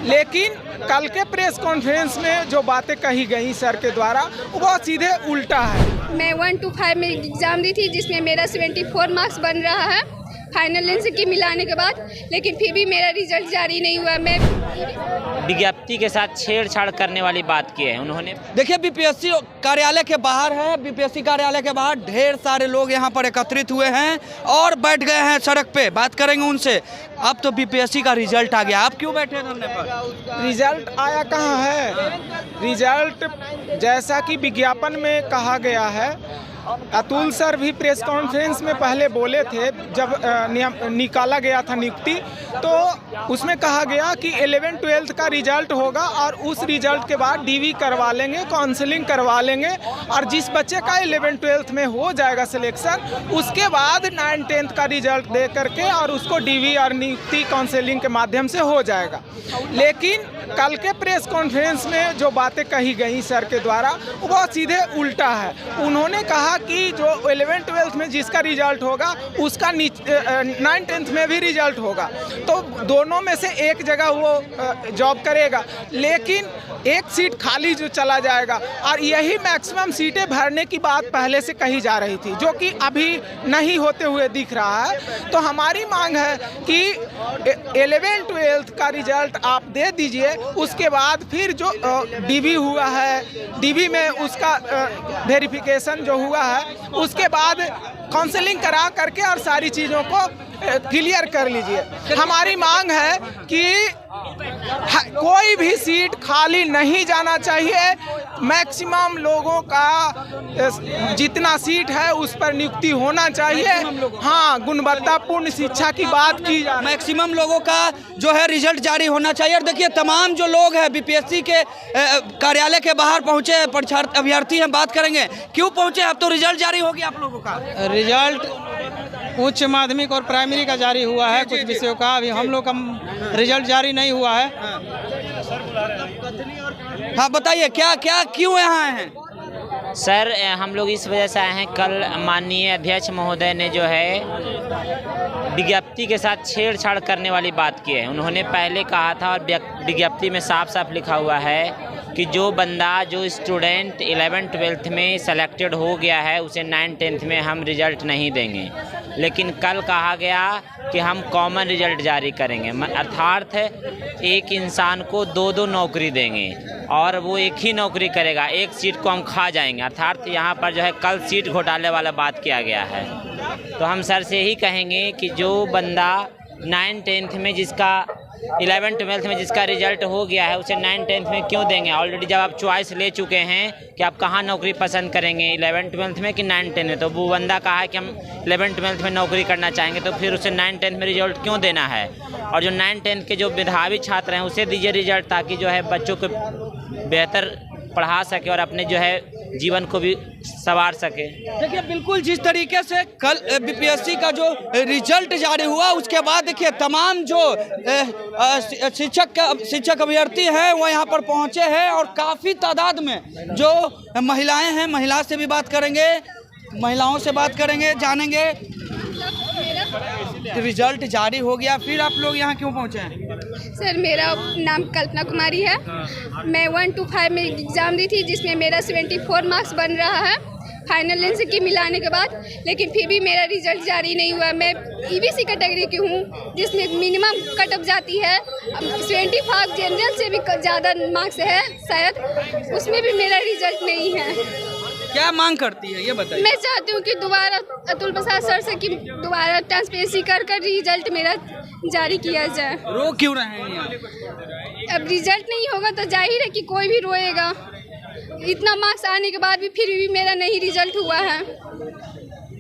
लेकिन कल के प्रेस कॉन्फ्रेंस में जो बातें कही गई सर के द्वारा वो बहुत सीधे उल्टा है। मैं 1 to 5 में एग्ज़ाम दी थी जिसमें मेरा 74 मार्क्स बन रहा है फाइनल लेंस की मिलाने के बाद, लेकिन फिर भी मेरा रिजल्ट जारी नहीं हुआ। मैं विज्ञप्ति के साथ छेड़छाड़ करने वाली बात की है उन्होंने। देखिए बीपीएससी कार्यालय के बाहर है, बीपीएससी कार्यालय के बाहर ढेर सारे लोग यहाँ पर एकत्रित हुए हैं और बैठ गए हैं सड़क पे। बात करेंगे उनसे। अब तो बीपीएससी का रिजल्ट आ गया, आप क्यों बैठे धरने पर? रिजल्ट आया कहाँ है? रिजल्ट जैसा कि विज्ञापन में कहा गया है, अतुल सर भी प्रेस कॉन्फ्रेंस में पहले बोले थे जब निकाला गया था नियुक्ति, तो उसमें कहा गया कि 11-12 का रिजल्ट होगा और उस रिजल्ट के बाद डीवी करवा लेंगे, काउंसलिंग करवा लेंगे और जिस बच्चे का 11-12 में हो जाएगा सिलेक्शन उसके बाद 9-10 का रिजल्ट दे करके और उसको डीवी और नियुक्ति काउंसलिंग के माध्यम से हो जाएगा। लेकिन कल के प्रेस कॉन्फ्रेंस में जो बातें कही गई सर के द्वारा वो बहुत सीधे उल्टा है। उन्होंने कहा कि जो 11-12 में जिसका रिजल्ट होगा उसका 9-10 में भी रिजल्ट होगा, तो दोनों में से एक जगह वो जॉब करेगा, लेकिन एक सीट खाली जो चला जाएगा और यही मैक्सिमम सीटें भरने की बात पहले से कही जा रही थी जो कि अभी नहीं होते हुए दिख रहा है। तो हमारी मांग है कि 11-12 का रिजल्ट आप दे दीजिए, उसके बाद फिर जो डीवी हुआ है, डीवी में उसका वेरिफिकेशन जो हुआ है उसके बाद काउंसलिंग करा करके और सारी चीज़ों को क्लियर कर लीजिए। हमारी मांग है कि कोई भी सीट खाली नहीं जाना चाहिए, मैक्सिमम लोगों का जितना सीट है उस पर नियुक्ति होना चाहिए। हाँ, गुणवत्तापूर्ण शिक्षा की बात की जा रही है। मैक्सिमम लोगों का जो है रिजल्ट जारी होना चाहिए। और देखिए तमाम जो लोग हैं बीपीएससी के कार्यालय के बाहर पहुंचे परीक्षार्थी अभ्यर्थी हैं, बात करेंगे क्यों पहुंचे। अब तो रिजल्ट जारी हो गया आप लोगों का। रिजल्ट उच्च माध्यमिक और प्राइमरी का जारी हुआ है, कुछ विषयों का अभी हम लोग का रिजल्ट जारी नहीं हुआ है। हाँ बताइए क्या क्या क्यों यहाँ हैं? सर हम लोग इस वजह से आए हैं, कल माननीय अध्यक्ष महोदय ने जो है विज्ञप्ति के साथ छेड़छाड़ करने वाली बात की है। उन्होंने पहले कहा था और विज्ञप्ति में साफ साफ लिखा हुआ है कि जो बंदा जो स्टूडेंट 11-12 में सेलेक्टेड हो गया है उसे 9-10 में हम रिज़ल्ट नहीं देंगे, लेकिन कल कहा गया कि हम कॉमन रिज़ल्ट जारी करेंगे, अर्थात एक इंसान को 2-2 नौकरी देंगे और वो एक ही नौकरी करेगा, एक सीट को हम खा जाएंगे। अर्थात यहाँ पर जो है कल सीट घोटाले वाला बात किया गया है। तो हम सर से यही कहेंगे कि जो बंदा 9-10 में जिसका 11-12 में जिसका रिजल्ट हो गया है उसे 9-10 में क्यों देंगे। ऑलरेडी जब आप चॉइस ले चुके हैं कि आप कहाँ नौकरी पसंद करेंगे, 11-12 में कि 9-10 में, तो वो बंदा कहा है कि हम 11-12 में नौकरी करना चाहेंगे, तो फिर उसे 9-10 में रिजल्ट क्यों देना है। और जो 9-10 के जो मेधावी छात्र हैं उसे दीजिए रिजल्ट, ताकि जो है बच्चों को बेहतर पढ़ा सके और अपने जो है जीवन को भी संवार सके। देखिए बिल्कुल जिस तरीके से कल बीपीएससी का जो रिजल्ट जारी हुआ उसके बाद देखिए तमाम जो शिक्षक अभ्यर्थी हैं वो यहाँ पर पहुँचे हैं और काफ़ी तादाद में जो महिलाएं हैं, महिला से भी बात करेंगे, महिलाओं से बात करेंगे, जानेंगे। रिजल्ट जारी हो गया, फिर आप लोग यहाँ क्यों पहुँचे हैं? सर मेरा नाम कल्पना कुमारी है। मैं 1 to 5 में एग्ज़ाम दी थी जिसमें मेरा 74 मार्क्स बन रहा है फाइनल लेंस की मिलाने के बाद, लेकिन फिर भी मेरा रिजल्ट जारी नहीं हुआ। मैं ईबीसी कैटेगरी की हूँ जिसमें मिनिमम कट ऑफ जाती है 75, जनरल से भी ज़्यादा मार्क्स है शायद, उसमें भी मेरा रिजल्ट नहीं है। क्या मांग करती है ये बताइए। मैं चाहती हूँ कि दोबारा अतुल प्रसाद सर से कि दोबारा ट्रांसपेरेंसी कर रिजल्ट मेरा जारी किया जाए। रो क्यों रहे हैं यहाँ? अब रिजल्ट नहीं होगा तो जाहिर है कि कोई भी रोएगा। इतना मार्क्स आने के बाद भी फिर भी मेरा नहीं रिजल्ट हुआ है।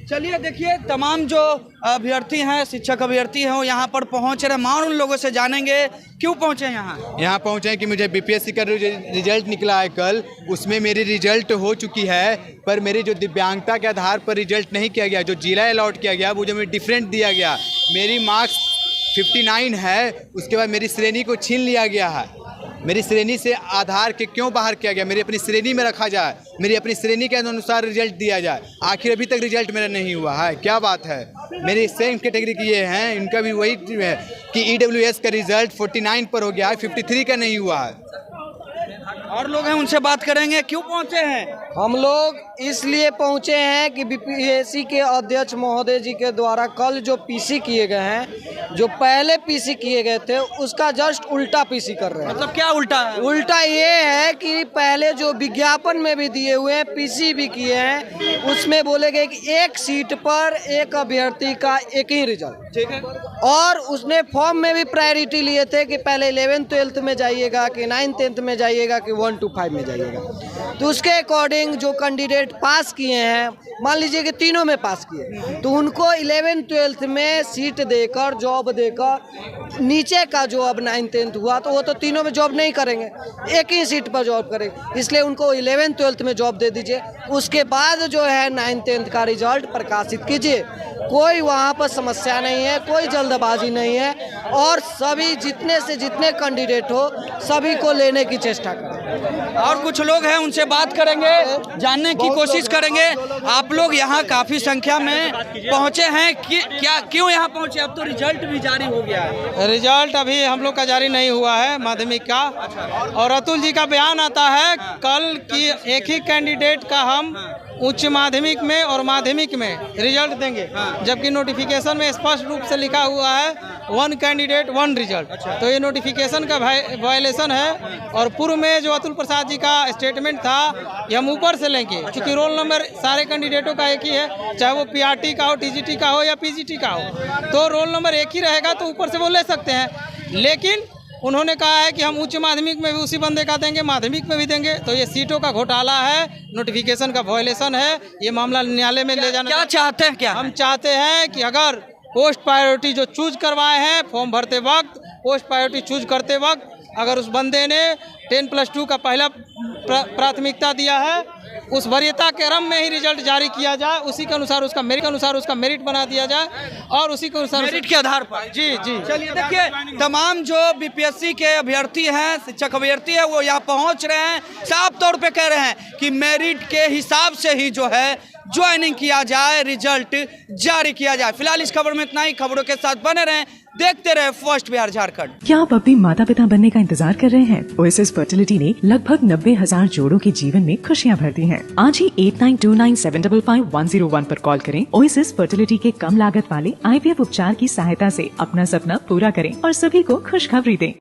चलिए देखिए तमाम जो अभ्यर्थी हैं, शिक्षक अभ्यर्थी हैं वो यहाँ पर पहुँच रहे हैं। मान उन लोगों से जानेंगे क्यों पहुँचे यहाँ पहुँचे हैं कि मुझे बीपीएससी का रिजल्ट निकला है कल, उसमें मेरी रिजल्ट हो चुकी है, पर मेरी जो दिव्यांगता के आधार पर रिजल्ट नहीं किया गया, जो जिला अलॉट किया गया वो जो मुझे डिफरेंट दिया गया, मेरी मार्क्स 59 है, उसके बाद मेरी श्रेणी को छीन लिया गया है। मेरी श्रेणी से आधार के क्यों बाहर किया गया? मेरी अपनी श्रेणी में रखा जाए, मेरी अपनी श्रेणी के अनुसार रिजल्ट दिया जाए। आखिर अभी तक रिजल्ट मेरा नहीं हुआ है, क्या बात है? मेरी सेम कैटेगरी की ये हैं, इनका भी वही है। कि EWS का रिजल्ट 49 पर हो गया है, 53 का नहीं हुआ है। और लोग हैं, उनसे बात करेंगे। क्यों पहुंचे हैं? हम लोग इसलिए पहुंचे हैं कि बीपीएससी के अध्यक्ष महोदय जी के द्वारा कल जो पीसी किए गए हैं, जो पहले पीसी किए गए थे उसका जस्ट उल्टा पीसी कर रहे हैं। मतलब क्या उल्टा है? उल्टा ये है कि पहले जो विज्ञापन में भी दिए हुए हैं, पीसी भी किए हैं, उसमें बोले गए कि एक सीट पर एक अभ्यर्थी का एक ही रिजल्ट। ठीक है। और उसने फॉर्म में भी प्रायोरिटी लिए थे कि पहले 11th 12th में जाइएगा कि 9th 10th में जाइएगा कि 1 to 5 में जाइएगा। तो उसके अकॉर्डिंग जो कैंडिडेट पास किए हैं, मान लीजिए कि तीनों में पास किए, तो उनको 11th 12th में सीट देकर, जॉब देकर, नीचे का जो अब 9th 10th हुआ तो वो तो तीनों में जॉब नहीं करेंगे, एक ही सीट पर जॉब करेंगे। इसलिए उनको 11th 12th में जॉब दे दीजिए, उसके बाद जो है 9th 10th का रिजल्ट प्रकाशित कीजिए। कोई वहाँ पर समस्या नहीं है, कोई जल्दबाजी नहीं है, और सभी जितने से जितने कैंडिडेट हो सभी को लेने की चेष्टा करें। और कुछ लोग हैं, उनसे बात करेंगे, जानने की कोशिश करेंगे। आप लोग यहाँ काफी संख्या में पहुँचे हैं, क्या क्यों यहाँ पहुँचे? अब तो रिजल्ट भी जारी हो गया है। रिजल्ट अभी हम लोग का जारी नहीं हुआ है माध्यमिक का, और अतुल जी का बयान आता है कल की एक ही कैंडिडेट का हम उच्च माध्यमिक में और माध्यमिक में रिजल्ट देंगे, जबकि नोटिफिकेशन में स्पष्ट रूप से लिखा हुआ है 1 कैंडिडेट 1 रिजल्ट। तो ये नोटिफिकेशन का वायलेशन है। और पूर्व में जो अतुल प्रसाद जी का स्टेटमेंट था ये हम ऊपर से लेंगे, क्योंकि रोल नंबर सारे कैंडिडेटों का एक ही है, चाहे वो पीआरटी का हो, टीजीटी का हो या पीजीटी का हो, तो रोल नंबर एक ही रहेगा, तो ऊपर से वो ले सकते हैं। लेकिन उन्होंने कहा है कि हम उच्च माध्यमिक में भी उसी बंदे का देंगे, माध्यमिक में भी देंगे। तो ये सीटों का घोटाला है, नोटिफिकेशन का वायलेशन है, ये मामला न्यायालय में ले जाना। क्या चाहते हैं? क्या हम चाहते हैं कि अगर पोस्ट प्रायोरिटी जो चूज करवाए हैं फॉर्म भरते वक्त, पोस्ट प्रायोरिटी चूज करते वक्त अगर उस बंदे ने 10+2 का पहला प्राथमिकता दिया है, उस वरीयता के क्रम में ही रिजल्ट जारी किया जाए, उसी के अनुसार उसका मेरिट बना दिया जाए, और उसी के अनुसार मेरिट के आधार पर। जी जी। चलिए देखिए, तमाम जो बीपीएससी के अभ्यर्थी हैं, शिक्षक अभ्यर्थी है, वो यहाँ पहुँच रहे हैं, साफ तौर पे कह रहे हैं कि मेरिट के हिसाब से ही जो है ज्वाइनिंग किया जाए, रिजल्ट जारी किया जाए। फिलहाल इस खबर में इतना ही। खबरों के साथ बने रहें, देखते रहे फर्स्ट बिहार झारखंड। क्या आप अपने माता पिता बनने का इंतजार कर रहे हैं? ओएसएस फर्टिलिटी ने लगभग 90,000 जोड़ों के जीवन में खुशियां भर दी हैं। आज ही 8929755101 पर कॉल करें। ओएसएस फर्टिलिटी के कम लागत वाले IVF उपचार की सहायता से अपना सपना पूरा करें और सभी को खुशखबरी दें।